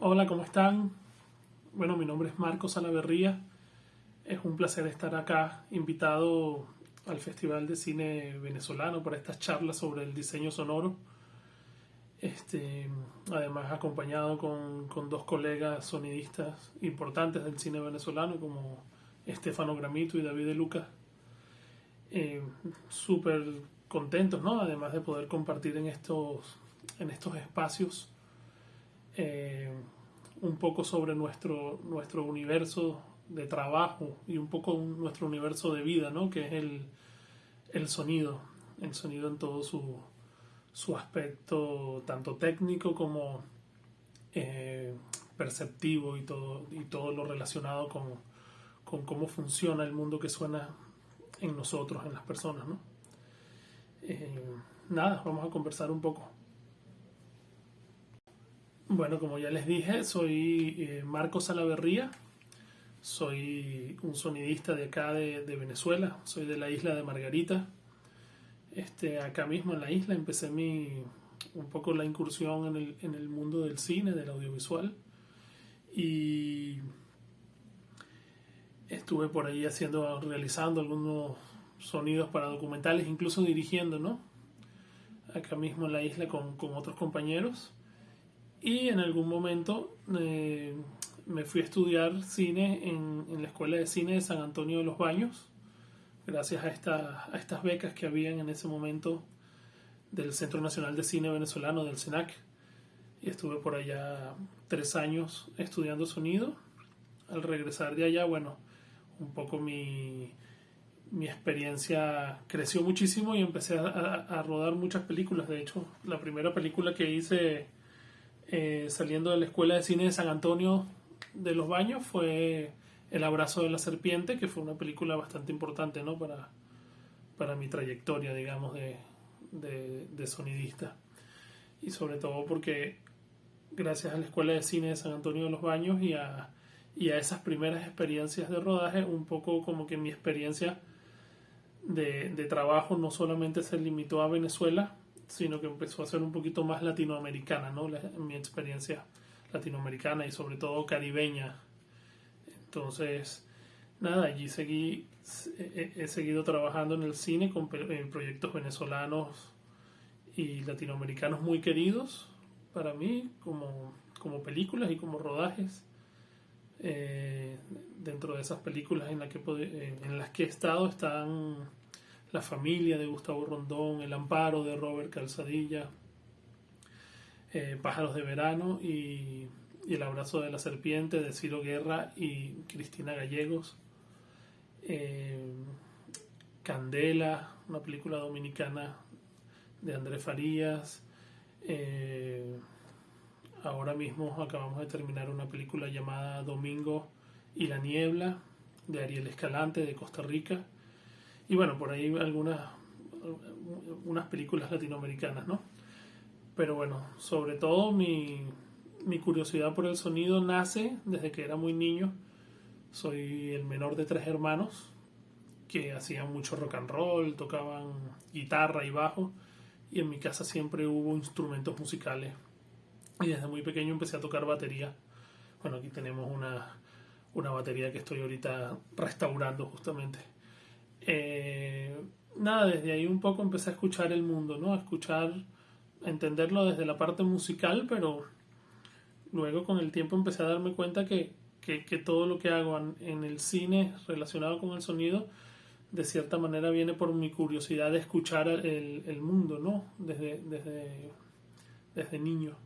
Hola, ¿cómo están? Bueno, mi nombre es Marcos Salaverría. Es un placer estar acá, invitado al Festival de Cine Venezolano para estas charlas sobre el diseño sonoro. Este, Además, acompañado con dos colegas sonidistas importantes del cine venezolano, como Estefano Gramito y David De Lucas. Eh, Súper contentos, ¿no? Además de poder compartir en estos espacios eh, un poco sobre nuestro universo de trabajo y un poco nuestro universo de vida, ¿no? Que es el sonido en todo su aspecto, tanto técnico como eh, perceptivo y todo lo relacionado con cómo funciona el mundo que suena en nosotros, en las personas, ¿no? Eh, Nada, vamos a conversar un poco. Bueno, como ya les dije, soy Marcos Salaverría. Soy un sonidista de acá de Venezuela, soy de la isla de Margarita. Acá mismo en la isla empecé un poco la incursión en el mundo del cine, del audiovisual. Y estuve por ahí realizando algunos sonidos para documentales, incluso dirigiendo, ¿no? Acá mismo en la isla con otros compañeros. Y en algún momento me fui a estudiar cine en la Escuela de Cine de San Antonio de los Baños, gracias a estas becas que habían en ese momento del Centro Nacional de Cine Venezolano, del CENAC. Y estuve por allá 3 años estudiando sonido. Al regresar de allá, bueno, un poco mi experiencia creció muchísimo y empecé a rodar muchas películas. De hecho, la primera película que hice saliendo de la Escuela de Cine de San Antonio de los Baños fue El abrazo de la serpiente, que fue una película bastante importante, ¿no? Para mi trayectoria, digamos, de sonidista. Y sobre todo porque gracias a la Escuela de Cine de San Antonio de los Baños y a esas primeras experiencias de rodaje, un poco como que mi experiencia de trabajo no solamente se limitó a Venezuela, sino que empezó a ser un poquito más latinoamericana, ¿no? Mi experiencia latinoamericana y sobre todo caribeña. Entonces, nada, allí he seguido trabajando en el cine en proyectos venezolanos y latinoamericanos muy queridos para mí, como películas y como rodajes. Eh, Dentro de esas películas en las que he estado están La familia de Gustavo Rondón, El amparo de Robert Calzadilla, Pájaros de verano y El abrazo de la serpiente de Ciro Guerra y Cristina Gallegos. Eh, Candela, una película dominicana de Andrés Farías. Eh, Ahora mismo acabamos de terminar una película llamada Domingo y la niebla de Ariel Escalante de Costa Rica. Y bueno, por ahí unas películas latinoamericanas, ¿no? Pero bueno, sobre todo mi curiosidad por el sonido nace desde que era muy niño. Soy el menor de 3 hermanos que hacían mucho rock and roll, tocaban guitarra y bajo, y en mi casa siempre hubo instrumentos musicales. Y desde muy pequeño empecé a tocar batería. Bueno, aquí tenemos una batería que estoy ahorita restaurando justamente. Nada, desde ahí un poco empecé a escuchar el mundo, ¿no? A entenderlo desde la parte musical, pero luego con el tiempo empecé a darme cuenta que todo lo que hago en el cine relacionado con el sonido, de cierta manera viene por mi curiosidad de escuchar el mundo, ¿no? Desde niño.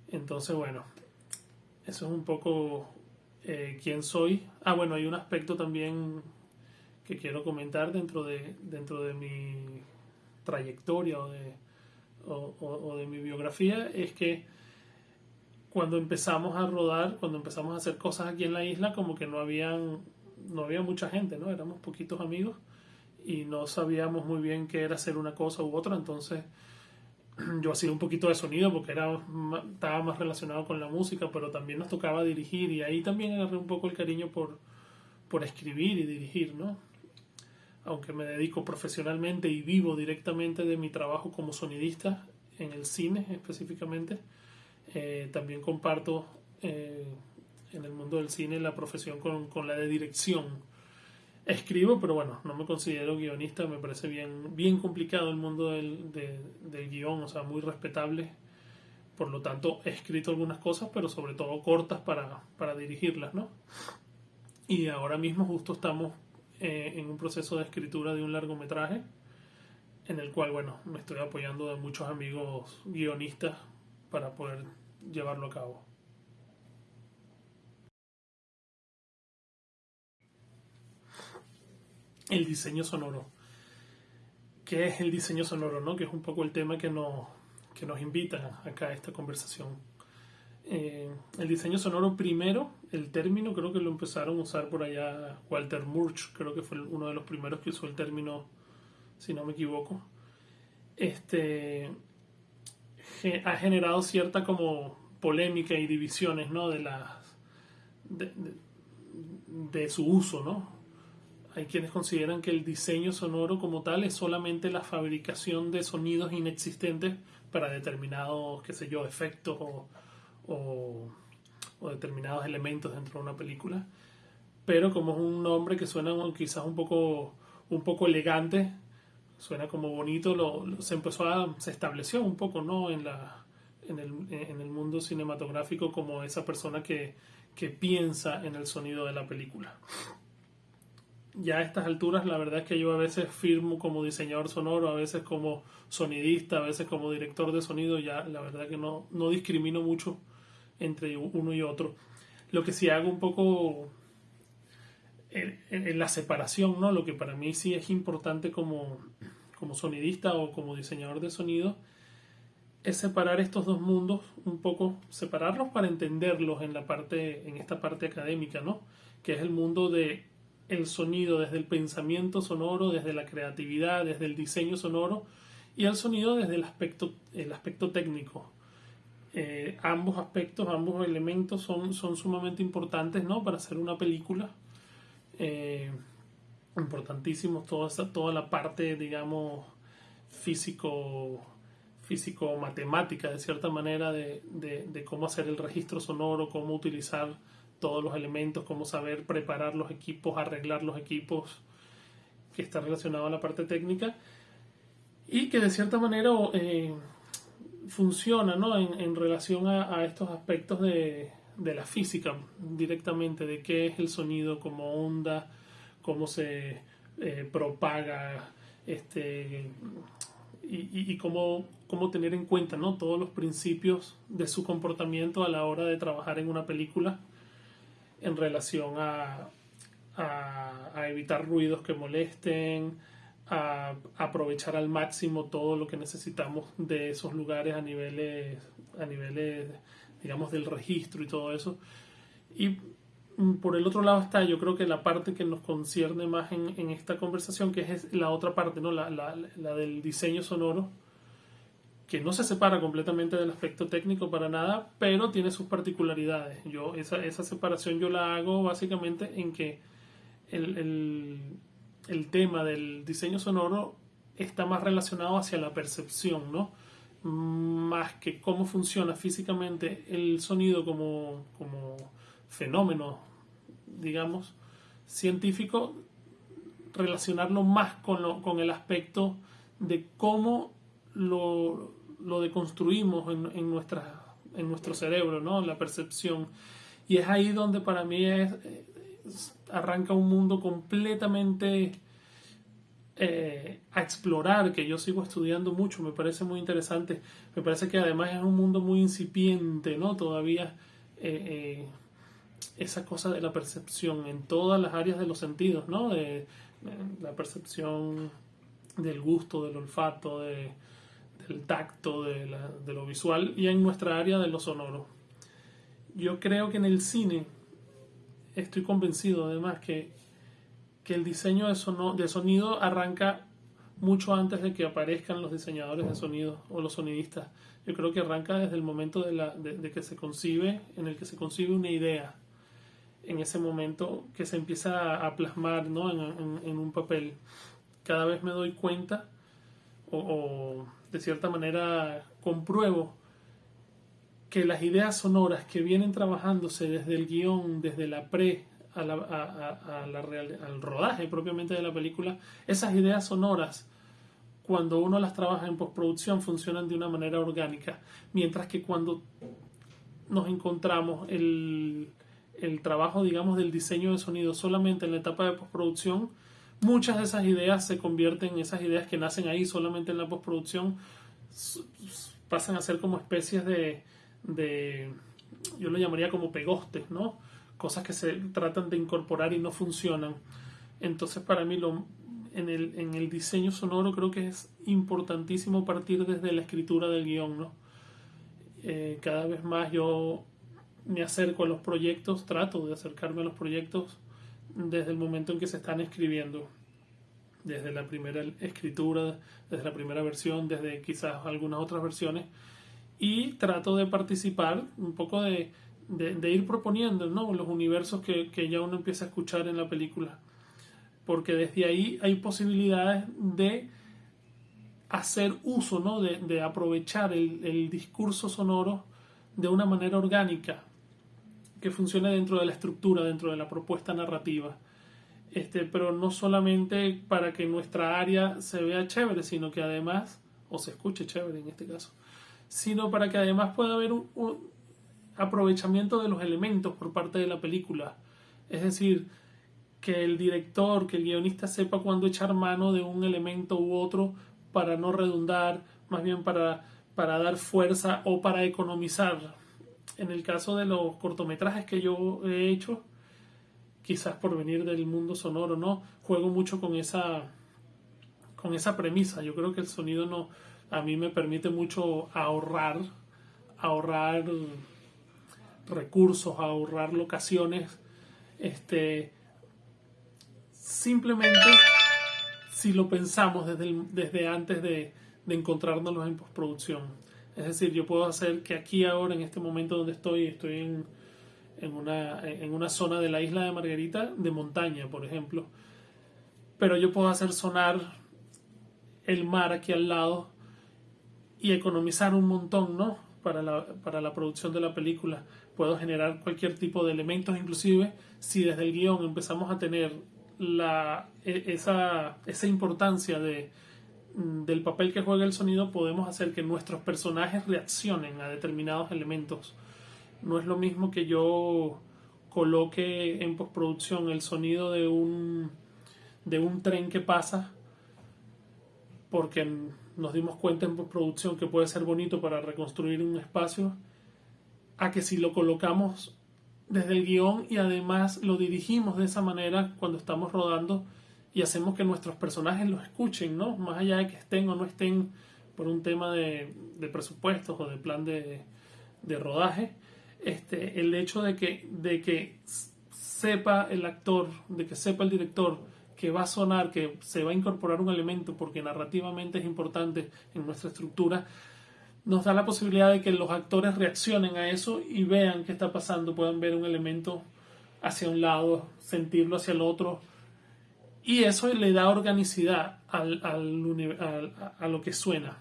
Entonces, bueno, eso es un poco quién soy. Ah, bueno, hay un aspecto también que quiero comentar dentro de mi trayectoria o de mi biografía, es que cuando empezamos a rodar, cuando empezamos a hacer cosas aquí en la isla, como que no había mucha gente, ¿no? Éramos poquitos amigos y no sabíamos muy bien qué era hacer una cosa u otra. Entonces yo hacía un poquito de sonido porque estaba más relacionado con la música, pero también nos tocaba dirigir, y ahí también agarré un poco el cariño por escribir y dirigir, ¿no? Aunque me dedico profesionalmente y vivo directamente de mi trabajo como sonidista en el cine específicamente. También comparto en el mundo del cine la profesión con la de dirección. Escribo, pero bueno, no me considero guionista, me parece bien complicado el mundo del guión, o sea, muy respetable. Por lo tanto, he escrito algunas cosas, pero sobre todo cortas para dirigirlas, ¿no? Y ahora mismo justo estamos en un proceso de escritura de un largometraje en el cual, bueno, me estoy apoyando de muchos amigos guionistas para poder llevarlo a cabo. El diseño sonoro. ¿Qué es el diseño sonoro, no? Que es un poco el tema que nos invita acá a esta conversación. El diseño sonoro primero, el término creo que lo empezaron a usar por allá Walter Murch, creo que fue uno de los primeros que usó el término, si no me equivoco. Este ha generado cierta como polémica y divisiones, ¿no? De su uso, ¿no? Hay quienes consideran que el diseño sonoro como tal es solamente la fabricación de sonidos inexistentes para determinados, qué sé yo, efectos o, o determinados elementos dentro de una película. Pero como es un nombre que suena quizás un poco elegante, suena como bonito, se estableció un poco, ¿no? En el mundo cinematográfico como esa persona que piensa en el sonido de la película. Ya a estas alturas la verdad es que yo a veces firmo como diseñador sonoro, a veces como sonidista, a veces como director de sonido, ya la verdad que no discrimino mucho entre uno y otro. Lo que sí hago un poco en la separación, ¿no? Lo que para mí sí es importante como sonidista o como diseñador de sonido es separar estos dos mundos un poco, separarlos para entenderlos en esta parte académica, ¿no? Que es el mundo de el sonido desde el pensamiento sonoro, desde la creatividad, desde el diseño sonoro y el sonido desde el aspecto técnico. Ambos aspectos, ambos elementos son sumamente importantes, ¿no? Para hacer una película. Eh, Importantísimos toda la parte, digamos, físico físico-matemática, de cierta manera, de cómo hacer el registro sonoro, cómo utilizar todos los elementos, cómo saber preparar los equipos, arreglar los equipos, que está relacionado a la parte técnica y que de cierta manera funciona, ¿no? En relación a estos aspectos de la física directamente, de qué es el sonido como onda, cómo se propaga, y cómo tener en cuenta, ¿no? Todos los principios de su comportamiento a la hora de trabajar en una película en relación a evitar ruidos que molesten, a aprovechar al máximo todo lo que necesitamos de esos lugares a niveles, digamos, del registro y todo eso. Y por el otro lado está, yo creo que la parte que nos concierne más en esta conversación, que es la otra parte, ¿no? La del diseño sonoro, que no se separa completamente del aspecto técnico para nada, pero tiene sus particularidades. Esa separación yo la hago básicamente en que el tema del diseño sonoro está más relacionado hacia la percepción, ¿no? Más que cómo funciona físicamente el sonido como fenómeno, digamos, científico, relacionarlo más con el aspecto de cómo lo deconstruimos en nuestro cerebro, ¿no? La percepción. Y es ahí donde para mí arranca un mundo completamente a explorar, que yo sigo estudiando mucho, me parece muy interesante. Me parece que además es un mundo muy incipiente, ¿no? Todavía esa cosa de la percepción en todas las áreas de los sentidos, ¿no? De la percepción del gusto, del olfato, del tacto, de lo visual y en nuestra área de lo sonoro. Yo creo que en el cine estoy convencido además que el diseño de sonido arranca mucho antes de que aparezcan los diseñadores de sonido o los sonidistas. Yo creo que arranca desde el momento de que se concibe, en el que se concibe una idea, en ese momento que se empieza a plasmar, ¿no? en un papel. Cada vez me doy cuenta o de cierta manera compruebo que las ideas sonoras que vienen trabajándose desde el guión, desde la al rodaje propiamente de la película, esas ideas sonoras, cuando uno las trabaja en postproducción, funcionan de una manera orgánica, mientras que cuando nos encontramos el trabajo, digamos, del diseño de sonido solamente en la etapa de postproducción, muchas de esas ideas se convierten, esas ideas que nacen ahí solamente en la postproducción, pasan a ser como especies yo lo llamaría como pegostes, ¿no? Cosas que se tratan de incorporar y no funcionan. Entonces, para mí, en el diseño sonoro creo que es importantísimo partir desde la escritura del guión, ¿no? Cada vez más yo me acerco a los proyectos, trato de acercarme a los proyectos desde el momento en que se están escribiendo, desde la primera escritura, desde la primera versión, desde quizás algunas otras versiones, y trato de participar un poco de ir proponiendo, ¿no?, los universos que ya uno empieza a escuchar en la película, porque desde ahí hay posibilidades de hacer uso, ¿no?, de aprovechar el discurso sonoro de una manera orgánica que funcione dentro de la estructura, dentro de la propuesta narrativa, pero no solamente para que nuestra área se vea chévere, sino que además, o se escuche chévere en este caso, sino para que además pueda haber un aprovechamiento de los elementos por parte de la película. Es decir, que el director, que el guionista sepa cuándo echar mano de un elemento u otro para no redundar, más bien para dar fuerza o para economizar. En el caso de los cortometrajes que yo he hecho, quizás por venir del mundo sonoro, ¿no?, juego mucho con esa premisa. Yo creo que el sonido a mí me permite mucho ahorrar recursos, ahorrar locaciones, simplemente si lo pensamos desde antes de encontrárnoslos en postproducción. Es decir, yo puedo hacer que aquí ahora, en este momento donde estoy en una zona de la isla de Margarita de montaña, por ejemplo, pero yo puedo hacer sonar el mar aquí al lado y economizar un montón, ¿no?, para la producción de la película. Puedo generar cualquier tipo de elementos, inclusive si desde el guión empezamos a tener esa importancia del papel que juega el sonido, podemos hacer que nuestros personajes reaccionen a determinados elementos. No es lo mismo que yo coloque en postproducción el sonido de un tren que pasa, porque nos dimos cuenta en postproducción que puede ser bonito para reconstruir un espacio, a que si lo colocamos desde el guión y además lo dirigimos de esa manera cuando estamos rodando y hacemos que nuestros personajes lo escuchen, ¿no?, más allá de que estén o no estén por un tema de presupuestos o de plan de rodaje, el hecho de que sepa el actor, de que sepa el director que va a sonar, que se va a incorporar un elemento porque narrativamente es importante en nuestra estructura, nos da la posibilidad de que los actores reaccionen a eso y vean qué está pasando, puedan ver un elemento hacia un lado, sentirlo hacia el otro, y eso le da organicidad a lo que suena.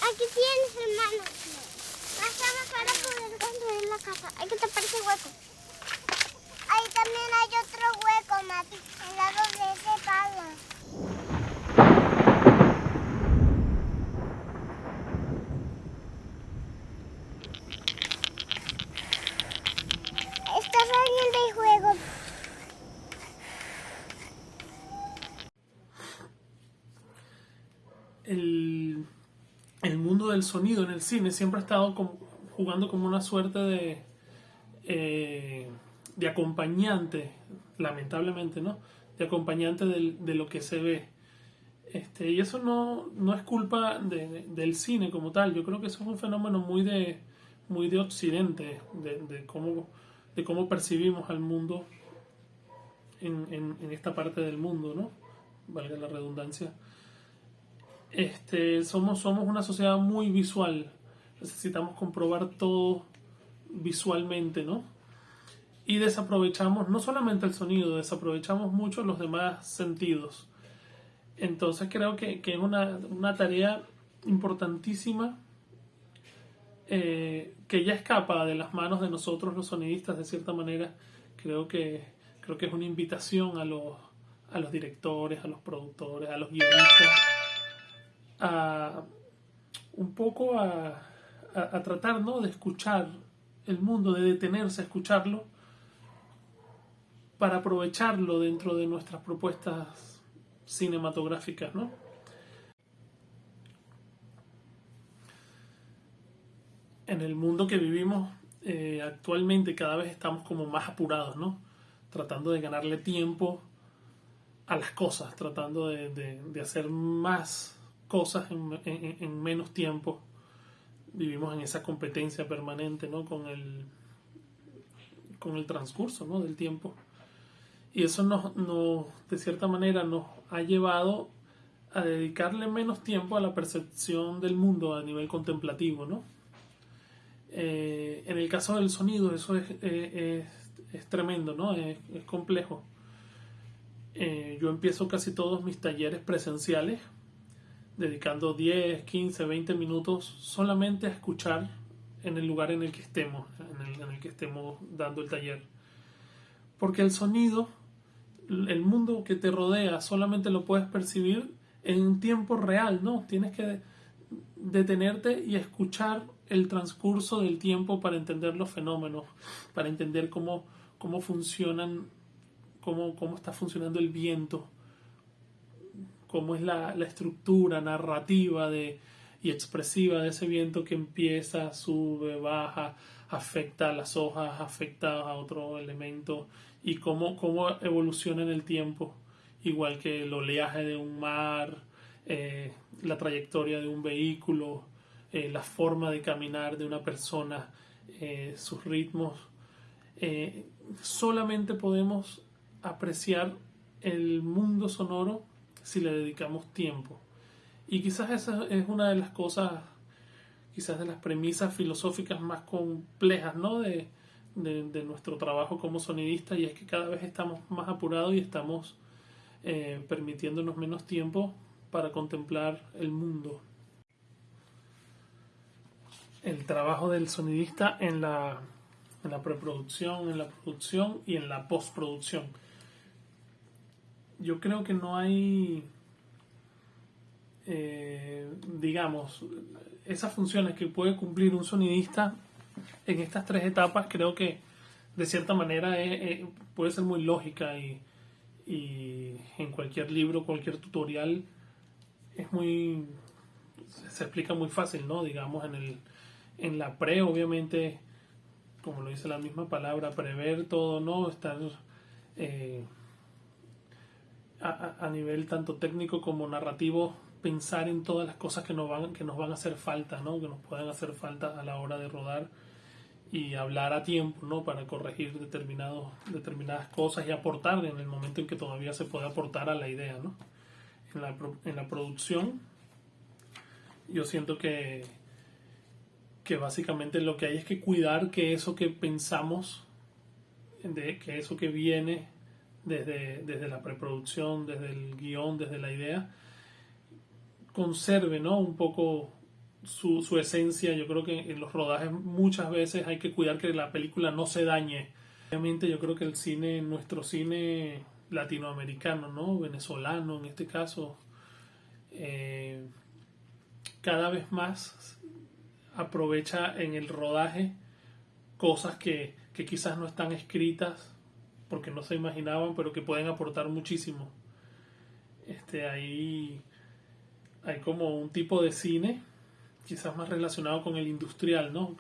Aquí tienes, hermano. Más cama para poder construir la casa. Hay que tapar ese hueco. Ahí también hay otro hueco, Mati, al lado de ese palo. Está saliendo el juego. El mundo del sonido en el cine siempre ha estado jugando como una suerte de acompañante, lamentablemente, ¿no?, de acompañante de lo que se ve. Y eso no es culpa del cine como tal. Yo creo que eso es un fenómeno muy de Occidente, de cómo percibimos al mundo en esta parte del mundo, ¿no? Valga la redundancia. Somos una sociedad muy visual. Necesitamos comprobar todo visualmente, ¿no? Y desaprovechamos no solamente el sonido, desaprovechamos mucho los demás sentidos. Entonces creo que es una tarea importantísima, que ya escapa de las manos de nosotros los sonidistas de cierta manera. Creo que es una invitación a los directores, a los productores, a los guionistas, a un poco a tratar, ¿no?, de escuchar el mundo, de detenerse a escucharlo para aprovecharlo dentro de nuestras propuestas cinematográficas, ¿no? En el mundo que vivimos actualmente cada vez estamos como más apurados, ¿no? Tratando de ganarle tiempo a las cosas, tratando de hacer más cosas en menos tiempo. Vivimos en esa competencia permanente, ¿no?, con el transcurso, ¿no?, del tiempo. Y eso de cierta manera nos ha llevado a dedicarle menos tiempo a la percepción del mundo a nivel contemplativo, ¿no? En el caso del sonido eso es tremendo, ¿no? Es complejo. Yo empiezo casi todos mis talleres presenciales dedicando 10, 15, 20 minutos solamente a escuchar en el lugar en el que estemos, en el que estemos dando el taller. Porque el sonido, el mundo que te rodea, solamente lo puedes percibir en tiempo real, ¿no? Tienes que detenerte y escuchar el transcurso del tiempo para entender los fenómenos, para entender cómo funcionan, cómo está funcionando el viento, cómo es la estructura narrativa y expresiva de ese viento que empieza, sube, baja, afecta a las hojas, afecta a otro elemento, y cómo evoluciona en el tiempo, igual que el oleaje de un mar, la trayectoria de un vehículo, la forma de caminar de una persona, sus ritmos. Solamente podemos apreciar el mundo sonoro si le dedicamos tiempo. Y quizás esa es una de las cosas, quizás de las premisas filosóficas más complejas, ¿no?, de nuestro trabajo como sonidista, y es que cada vez estamos más apurados y estamos permitiéndonos menos tiempo para contemplar el mundo. El trabajo del sonidista en la preproducción, en la producción y en la postproducción. Yo creo que no hay, digamos, esas funciones que puede cumplir un sonidista en estas tres etapas. Creo que de cierta manera puede ser muy lógica, y en cualquier libro, cualquier tutorial se explica muy fácil, ¿no? Digamos, en la pre, obviamente, como lo dice la misma palabra, prever todo, ¿no? Estar a nivel tanto técnico como narrativo, pensar en todas las cosas que nos van a hacer falta, ¿no?, que nos pueden hacer falta a la hora de rodar, y hablar a tiempo, ¿no?, para corregir determinadas cosas y aportar en el momento en que todavía se puede aportar a la idea, ¿no? En la producción, yo siento que básicamente lo que hay es que cuidar que eso que pensamos, que eso que viene desde la preproducción, desde el guión, desde la idea, conserve, ¿no?, un poco su esencia. Yo creo que en los rodajes muchas veces hay que cuidar que la película no se dañe. Obviamente yo creo que el cine, nuestro cine latinoamericano, ¿no?, venezolano en este caso, cada vez más aprovecha en el rodaje cosas que quizás no están escritas porque no se imaginaban, pero que pueden aportar muchísimo. Hay como un tipo de cine quizás más relacionado con el industrial, ¿no?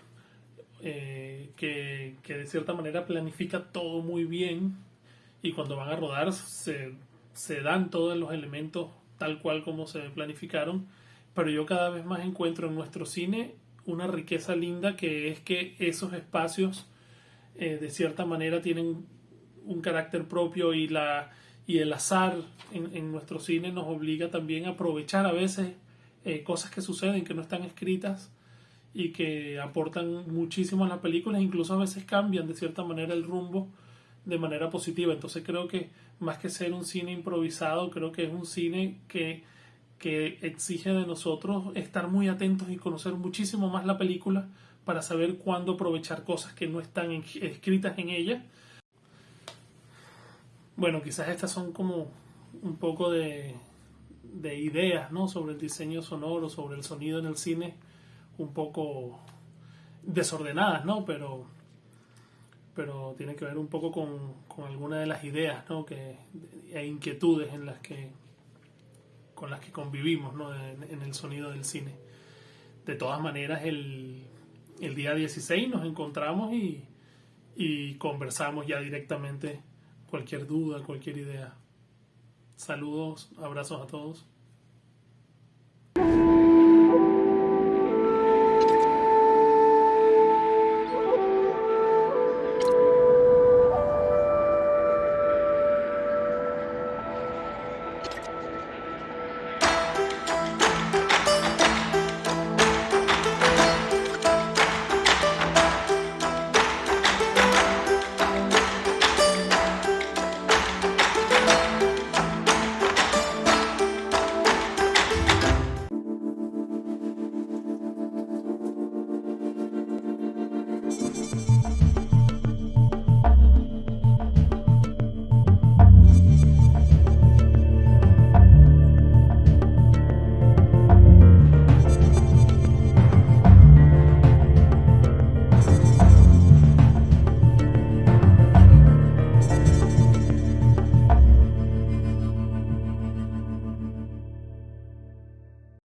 Que de cierta manera planifica todo muy bien, y cuando van a rodar se dan todos los elementos tal cual como se planificaron, pero yo cada vez más encuentro en nuestro cine una riqueza linda, que es que esos espacios de cierta manera tienen un carácter propio, y el azar en nuestro cine nos obliga también a aprovechar a veces cosas que suceden, que no están escritas y que aportan muchísimo a las películas, incluso a veces cambian de cierta manera el rumbo de manera positiva. Entonces creo que más que ser un cine improvisado, creo que es un cine que exige de nosotros estar muy atentos y conocer muchísimo más la película para saber cuándo aprovechar cosas que no están escritas en ella. Bueno, quizás estas son como un poco de ideas, ¿no?, sobre el diseño sonoro, sobre el sonido en el cine, un poco desordenadas, ¿no? Pero tiene que ver un poco con algunas de las ideas, ¿no?, e inquietudes con las que convivimos, ¿no?, en el sonido del cine. De todas maneras, el día 16 nos encontramos y conversamos ya directamente cualquier duda, cualquier idea. Saludos, abrazos a todos.